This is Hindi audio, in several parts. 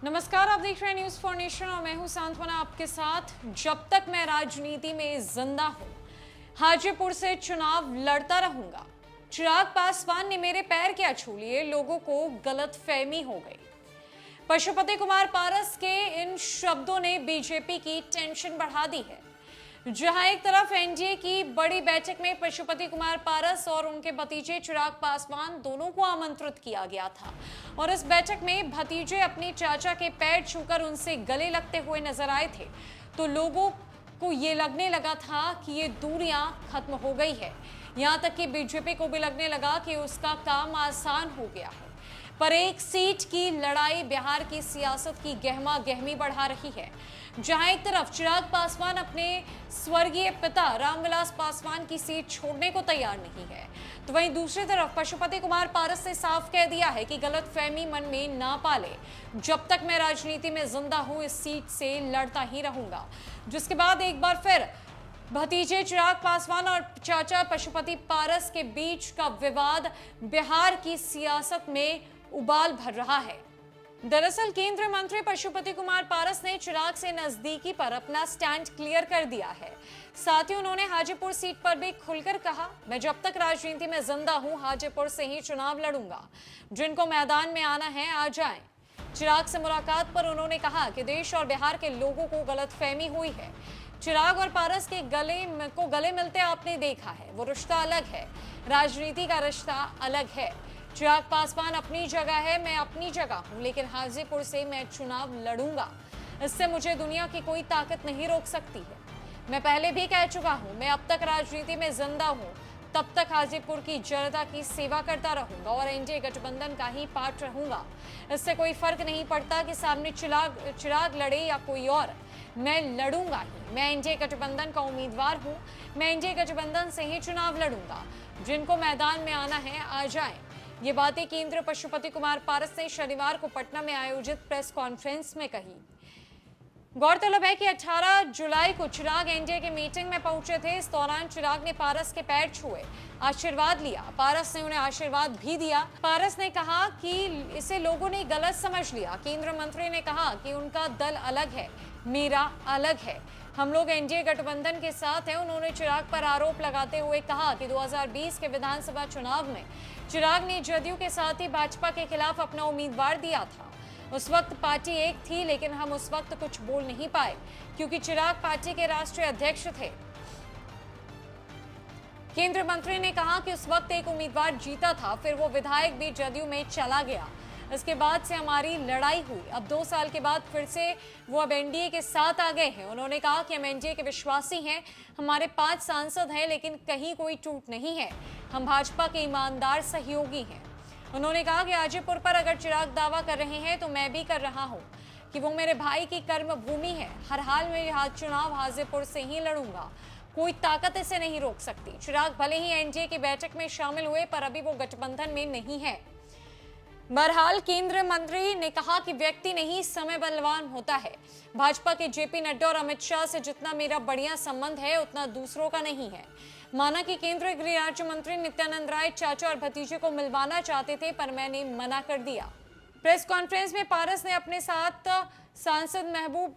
नमस्कार, आप देख रहे हैं न्यूज फॉर नेशन और मैं हूं सांत्वना आपके साथ। जब तक मैं राजनीति में जिंदा हूं, हाजीपुर से चुनाव लड़ता रहूंगा। चिराग पासवान ने मेरे पैर क्या छू लिए, लोगों को गलतफहमी हो गई। पशुपति कुमार पारस के इन शब्दों ने बीजेपी की टेंशन बढ़ा दी है। जहां एक तरफ एनडीए की बड़ी बैठक में पशुपति कुमार पारस और उनके भतीजे चिराग पासवान दोनों को आमंत्रित किया गया था और इस बैठक में भतीजे अपने चाचा के पैर छूकर उनसे गले लगते हुए नजर आए थे, तो लोगों को ये लगने लगा था कि ये दूरियां खत्म हो गई है। यहां तक कि बीजेपी को भी लगने लगा कि उसका काम आसान हो गया है। पर एक सीट की लड़ाई बिहार की सियासत की गहमा गहमी बढ़ा रही है। जहां एक तरफ चिराग पासवान अपने स्वर्गीय पिता रामविलास पासवान की सीट छोड़ने को तैयार नहीं है, तो वहीं दूसरी तरफ पशुपति कुमार पारस ने साफ कह दिया है कि गलतफहमी मन में ना पाले, जब तक मैं राजनीति में जिंदा हूं इस सीट से लड़ता ही रहूंगा। जिसके बाद एक बार फिर भतीजे चिराग पासवान और चाचा पशुपति पारस के बीच का विवाद बिहार की सियासत में उबाल भर रहा है। दरअसल केंद्रीय मंत्री पशुपति कुमार पारस ने चिराग से नजदीकी पर अपना स्टैंड क्लियर कर दिया है। साथ ही उन्होंने हाजीपुर सीट पर भी खुलकर कहा, मैं जब तक राजनीति में जिंदा हूं हाजीपुर से ही चुनाव लड़ूंगा। जिनको मैदान में आना है आ जाएं। चिराग से मुलाकात पर उन्होंने कहा कि देश और बिहार के लोगों को गलतफहमी हुई है। चिराग और पारस के गले मिलते आपने देखा है, वो रिश्ता अलग है, राजनीति का रिश्ता अलग है। चिराग पासवान अपनी जगह है, मैं अपनी जगह हूं, लेकिन हाजीपुर से मैं चुनाव लड़ूंगा। इससे मुझे दुनिया की कोई ताकत नहीं रोक सकती है। मैं पहले भी कह चुका हूं, मैं अब तक राजनीति में जिंदा हूं, तब तक हाजीपुर की जनता की सेवा करता रहूंगा और एनडीए गठबंधन का ही पार्ट रहूंगा। इससे कोई फर्क नहीं पड़ता कि सामने चिराग लड़े या कोई और, मैं लड़ूंगा ही। मैं एनडीए गठबंधन का उम्मीदवार हूं, मैं एनडीए गठबंधन से ही चुनाव लड़ूंगा। जिनको मैदान में आना है आ जाएं। ये बातें केंद्रीय पशुपति कुमार पारस ने शनिवार को पटना में आयोजित प्रेस कॉन्फ्रेंस में कही। गौरतलब है कि 18 जुलाई को चिराग एनडीए की मीटिंग में पहुंचे थे। इस दौरान चिराग ने पारस के पैर छुए, आशीर्वाद लिया। पारस ने उन्हें आशीर्वाद भी दिया। पारस ने कहा कि इसे लोगों ने गलत समझ लिया। केंद्रीय मंत्री ने कहा कि उनका दल अलग है, मेरा अलग है, हम लोग एनडीए गठबंधन के साथ हैं। उन्होंने चिराग पर आरोप लगाते हुए कहा कि 2020 के विधानसभा चुनाव में चिराग ने जदयू के साथ ही भाजपा के खिलाफ अपना उम्मीदवार दिया था। उस वक्त पार्टी एक थी, लेकिन हम उस वक्त कुछ बोल नहीं पाए क्योंकि चिराग पार्टी के राष्ट्रीय अध्यक्ष थे। केंद्रीय मंत्री ने कहा कि उस वक्त एक उम्मीदवार जीता था, फिर वो विधायक भी जदयू में चला गया। इसके बाद से हमारी लड़ाई हुई। अब 2 साल के बाद फिर से वो अब एनडीए के साथ आ गए हैं। उन्होंने कहा कि हम एनडीए के विश्वासी हैं, हमारे 5 सांसद हैं, लेकिन कहीं कोई टूट नहीं है। हम भाजपा के ईमानदार सहयोगी हैं। उन्होंने कहा कि हाजीपुर पर अगर चिराग दावा कर रहे हैं तो मैं भी कर रहा हूं कि वो मेरे भाई की कर्म भूमि है। हर हाल में चुनाव हाजीपुर से ही लड़ूंगा, कोई ताकत इसे नहीं रोक सकती। चिराग भले ही एनडीए की बैठक में शामिल हुए, पर अभी वो गठबंधन में नहीं है। बहरहाल केंद्रीय मंत्री ने कहा कि व्यक्ति नहीं समय बलवान होता है। भाजपा के जेपी नड्डा और अमित शाह से जितना मेरा बढ़िया संबंध है उतना दूसरों का नहीं है। माना कि केंद्रीय गृह राज्य मंत्री नित्यानंद राय चाचा और भतीजे को मिलवाना चाहते थे, पर मैंने मना कर दिया। प्रेस कॉन्फ्रेंस में पारस ने अपने साथ सांसद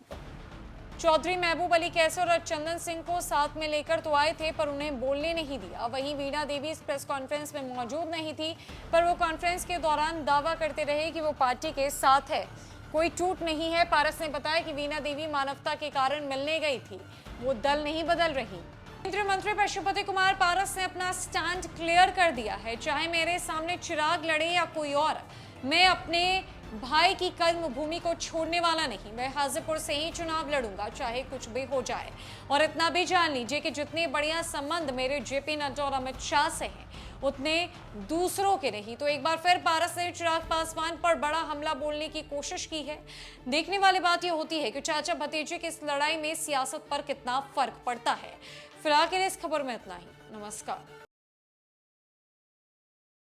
चौधरी महबूब अली कैसर और चंदन सिंह को साथ में लेकर तो आए थे, पर उन्हें बोलने नहीं दिया। वहीं वीणा देवी इस प्रेस कॉन्फ्रेंस में मौजूद नहीं थी, पर वो कॉन्फ्रेंस के दौरान दावा करते रहे कि वो पार्टी के साथ है, कोई टूट नहीं है। पारस ने बताया कि वीणा देवी मानवता के कारण मिलने गई थी, वो दल नहीं बदल रही। केंद्रीय मंत्री पशुपति कुमार पारस ने अपना स्टैंड क्लियर कर दिया है, चाहे मेरे सामने चिराग लड़े या कोई और, मैं अपने भाई की कर्म भूमि को छोड़ने वाला नहीं। मैं हाजीपुर से ही चुनाव लड़ूंगा, चाहे कुछ भी हो जाए। और इतना भी जान लीजिए कि जितने बढ़िया संबंध मेरे जेपी नड्डा और अमित शाह से हैं, उतने दूसरों के नहीं। तो एक बार फिर पारस ने चिराग पासवान पर बड़ा हमला बोलने की कोशिश की है। देखने वाली बात यह होती है कि चाचा भतीजे की इस लड़ाई में सियासत पर कितना फर्क पड़ता है। फिलहाल के लिए इस खबर में इतना ही। नमस्कार।